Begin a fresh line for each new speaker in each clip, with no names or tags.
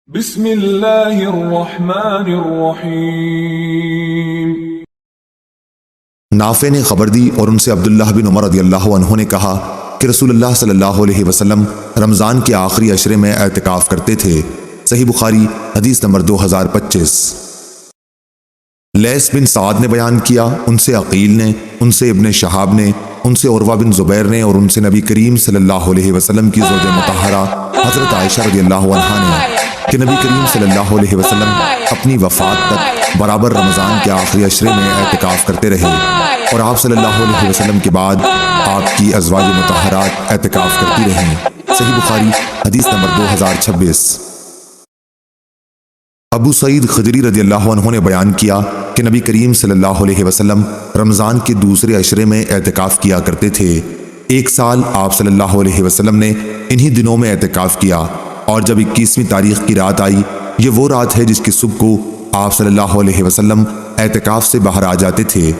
بسم اللہ الرحمن الرحیم۔
نافع نے خبر دی اور ان سے عبداللہ بن عمر رضی اللہ عنہ نے کہا کہ رسول اللہ صلی اللہ علیہ وسلم رمضان کے آخری عشرے میں اعتکاف کرتے تھے۔ صحیح بخاری حدیث نمبر 2025۔ لیث بن سعد نے بیان کیا، ان سے عقیل نے، ان سے ابن شہاب نے، ان سے عروہ بن زبیر نے اور ان سے نبی کریم صلی اللہ علیہ وسلم کی زوج مطہرہ حضرت عائشہ رضی اللہ عنہا نے کہ نبی کریم صلی اللہ علیہ وسلم اپنی وفات تک برابر رمضان کے آخری عشرے میں اعتکاف کرتے رہے، اور آپ صلی اللہ علیہ وسلم کے بعد آپ کی ازواج مطہرات اعتکاف کرتی رہیں۔ صحیح بخاری حدیث نمبر 2026۔ ابو سعید خدری رضی اللہ عنہ نے بیان کیا کہ نبی کریم صلی اللہ علیہ وسلم رمضان کے دوسرے عشرے میں اعتکاف کیا کرتے تھے۔ ایک سال آپ صلی اللہ علیہ وسلم نے انہی دنوں میں اعتکاف کیا، اور جب 21ویں تاریخ کی رات آئی، یہ وہ رات ہے جس کی صبح کو آپ صلی اللہ علیہ وسلم اعتکاف سے باہر آ جاتے تھے۔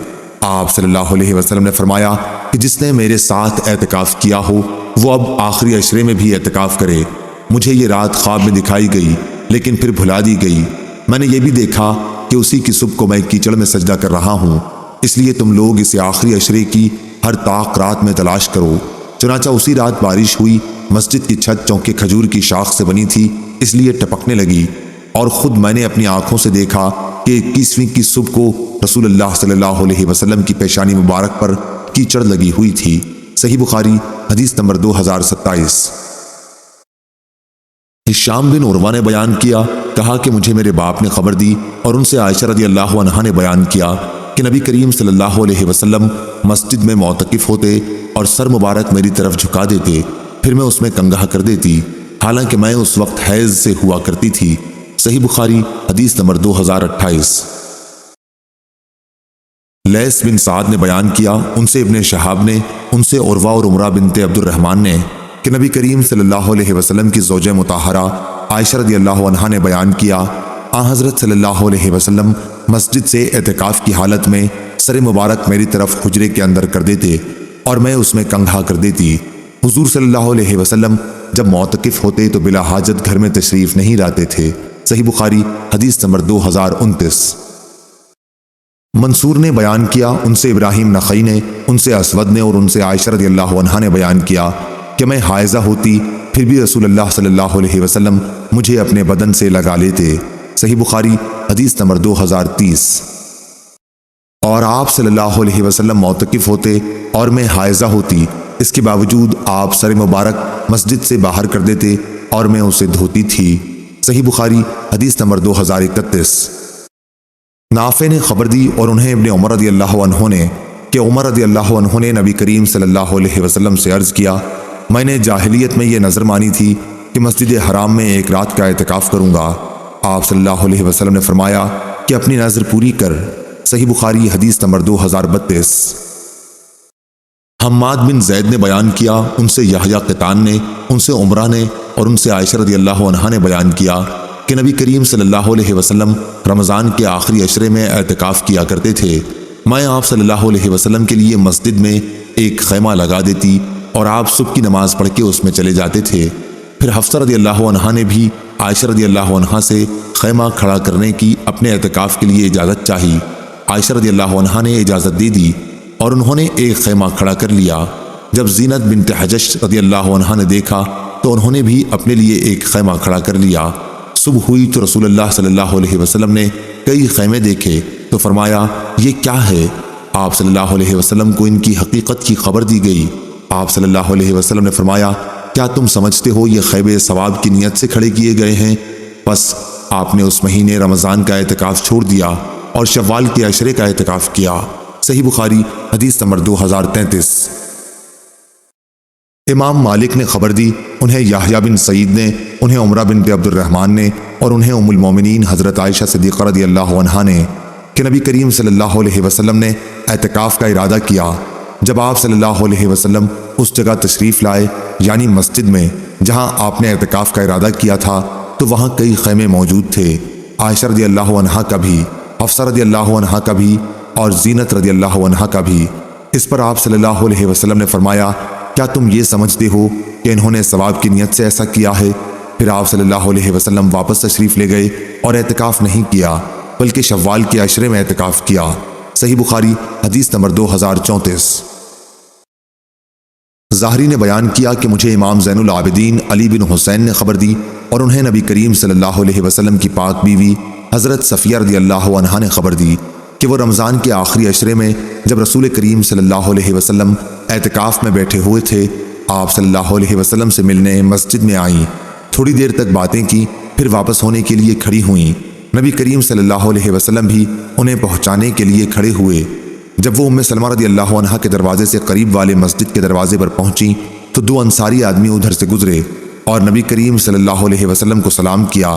آپ صلی اللہ علیہ وسلم نے فرمایا کہ جس نے میرے ساتھ اعتکاف کیا ہو وہ اب آخری عشرے میں بھی اعتکاف کرے۔ مجھے یہ رات خواب میں دکھائی گئی لیکن پھر بھلا دی گئی۔ میں نے یہ بھی دیکھا کہ اسی کی صبح کو میں کیچڑ میں سجدہ کر رہا ہوں، اس لیے تم لوگ اسے آخری عشرے کی ہر طاق رات میں تلاش کرو۔ چنانچہ اسی رات بارش ہوئی، مسجد کی چھت چونکہ کھجور کی شاخ سے بنی تھی اس لیے ٹپکنے لگی، اور خود میں نے اپنی آنکھوں سے دیکھا کہ 21ویں کی صبح کو رسول اللہ صلی اللہ علیہ وسلم کی پیشانی مبارک پر کیچڑ لگی ہوئی تھی۔ صحیح بخاری حدیث نمبر 2027۔ ہشام بن عروہ نے بیان کیا، کہا کہ مجھے میرے باپ نے خبر دی اور ان سے عائشہ رضی اللہ عنہا نے بیان کیا کہ نبی کریم صلی اللہ علیہ وسلم مسجد میں معتکف ہوتے اور سر مبارک میری طرف جھکا دیتے، پھر میں اس میں کنگھا کر دیتی، حالانکہ میں اس وقت حیض سے ہوا کرتی تھی۔ صحیح بخاری حدیث نمبر 2028۔ لیث بن سعد نے بیان کیا، ان سے ابن شہاب نے، ان سے عروہ اور عمرہ بنت عبد الرحمن نے کہ نبی کریم صلی اللہ علیہ وسلم کی زوجہ مطہرہ عائشہ رضی اللہ عنہا نے بیان کیا، حضرت صلی اللہ علیہ وسلم مسجد سے اعتکاف کی حالت میں سر مبارک میری طرف حجرے کے اندر کر دیتے اور میں اس میں کنگھا کر دیتی۔ حضور صلی اللہ علیہ وسلم جب معتکف ہوتے تو بلا حاجت گھر میں تشریف نہیں لاتے تھے۔ صحیح بخاری حدیث نمبر 2029۔ منصور نے بیان کیا، ان سے ابراہیم نخعی نے، ان سے اسود نے اور ان سے عائشہ رضی اللہ عنہا نے بیان کیا کہ میں حائضہ ہوتی پھر بھی رسول اللہ صلی اللہ علیہ وسلم مجھے اپنے بدن سے لگا لیتے۔ صحیح بخاری حدیث نمبر 2030۔ اور آپ صلی اللہ علیہ وسلم معتکف ہوتے اور میں حائضہ ہوتی، اس کے باوجود آپ سر مبارک مسجد سے باہر کر دیتے اور میں اسے دھوتی تھی۔ صحیح بخاری حدیث نمبر 2031۔ نافع نے خبر دی اور انہیں ابن عمر رضی اللہ عنہ نے کہ عمر رضی اللہ عنہ نے نبی کریم صلی اللہ علیہ وسلم سے عرض کیا، میں نے جاہلیت میں یہ نظر مانی تھی کہ مسجد حرام میں ایک رات کا اعتکاف کروں گا۔ آپ صلی اللہ علیہ وسلم نے فرمایا کہ اپنی نظر پوری کر۔ صحیح بخاری حدیث نمبر 2032۔ حماد بن زید نے بیان کیا، ان سے یحییٰ قطان نے، ان سے عمرہ نے اور ان سے عائشہ رضی اللہ عنہا نے بیان کیا کہ نبی کریم صلی اللہ علیہ وسلم رمضان کے آخری عشرے میں اعتکاف کیا کرتے تھے۔ میں آپ صلی اللہ علیہ وسلم کے لیے مسجد میں ایک خیمہ لگا دیتی اور آپ صبح کی نماز پڑھ کے اس میں چلے جاتے تھے۔ پھر حفصہ رضی اللہ عنہا نے بھی عائشہ رضی اللہ عنہا سے خیمہ کھڑا کرنے کی اپنے اعتکاف کے لیے اجازت چاہی۔ عائشہ رضی اللہ عنہا نے اجازت دے دی اور انہوں نے ایک خیمہ کھڑا کر لیا۔ جب زینت بنت حجش رضی اللہ عنہا نے دیکھا تو انہوں نے بھی اپنے لیے ایک خیمہ کھڑا کر لیا۔ صبح ہوئی تو رسول اللہ صلی اللہ علیہ وسلم نے کئی خیمے دیکھے تو فرمایا، یہ کیا ہے؟ آپ صلی اللہ علیہ وسلم کو ان کی حقیقت کی خبر دی گئی۔ آپ صلی اللہ علیہ وسلم نے فرمایا، کیا تم سمجھتے ہو یہ خیمے ثواب کی نیت سے کھڑے کیے گئے ہیں؟ بس آپ نے اس مہینے رمضان کا اعتکاف چھوڑ دیا اور شوال کے عشرے کا اعتکاف کیا۔ صحیح بخاری حدیث نمبر 2033۔ امام مالک نے خبر دی، انہیں یحییٰ بن سعید نے، انہیں عمرہ بنت عبد الرحمن نے اور انہیں ام المومنین حضرت عائشہ صدیقہ رضی اللہ عنہا نے کہ نبی کریم صلی اللہ علیہ وسلم نے اعتکاف کا ارادہ کیا۔ جب آپ صلی اللہ علیہ وسلم اس جگہ تشریف لائے یعنی مسجد میں جہاں آپ نے اعتکاف کا ارادہ کیا تھا تو وہاں کئی خیمے موجود تھے، عائشہ رضی اللہ عنہا کا بھی، حفصہ رضی اللہ عنہا کا بھی اور زینت رضی اللہ عنہا کا بھی۔ اس پر آپ صلی اللہ علیہ وسلم نے فرمایا، کیا تم یہ سمجھتے ہو کہ انہوں نے ثواب کی نیت سے ایسا کیا ہے؟ پھر آپ صلی اللہ علیہ وسلم واپس تشریف لے گئے اور اعتکاف نہیں کیا بلکہ شوال کے عشرے میں اعتکاف کیا۔ صحیح بخاری حدیث نمبر 2034۔ ظاہری نے بیان کیا کہ مجھے امام زین العابدین علی بن حسین نے خبر دی اور انہیں نبی کریم صلی اللہ علیہ وسلم کی پاک بیوی حضرت صفیہ رضی اللہ عنہا نے خبر دی کہ وہ رمضان کے آخری عشرے میں جب رسول کریم صلی اللہ علیہ وسلم اعتکاف میں بیٹھے ہوئے تھے، آپ صلی اللہ علیہ وسلم سے ملنے مسجد میں آئیں، تھوڑی دیر تک باتیں کی، پھر واپس ہونے کے لیے کھڑی ہوئیں۔ نبی کریم صلی اللہ علیہ وسلم بھی انہیں پہنچانے کے لیے کھڑے ہوئے۔ جب وہ ام سلمہ رضی اللہ عنہا کے دروازے سے قریب والے مسجد کے دروازے پر پہنچیں تو دو انصاری آدمی ادھر سے گزرے اور نبی کریم صلی اللہ علیہ وسلم کو سلام کیا۔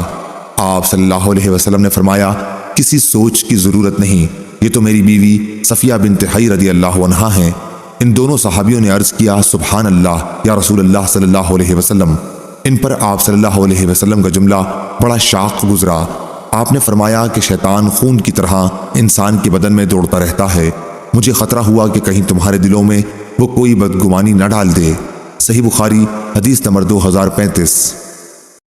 آپ صلی اللہ علیہ وسلم نے فرمایا، کسی سوچ کی ضرورت نہیں، یہ تو میری بیوی صفیہ بنت حی رضی اللہ عنہا ہیں۔ ان دونوں صحابیوں نے عرض کیا، سبحان اللہ یا رسول اللہ صلی اللہ علیہ وسلم۔ ان پر آپ صلی اللہ علیہ وسلم کا جملہ بڑا شاق گزرا۔ آپ نے فرمایا کہ شیطان خون کی طرح انسان کے بدن میں دوڑتا رہتا ہے، مجھے خطرہ ہوا کہ کہیں تمہارے دلوں میں وہ کوئی بدگمانی نہ ڈال دے۔ صحیح بخاری حدیث نمبر 2035۔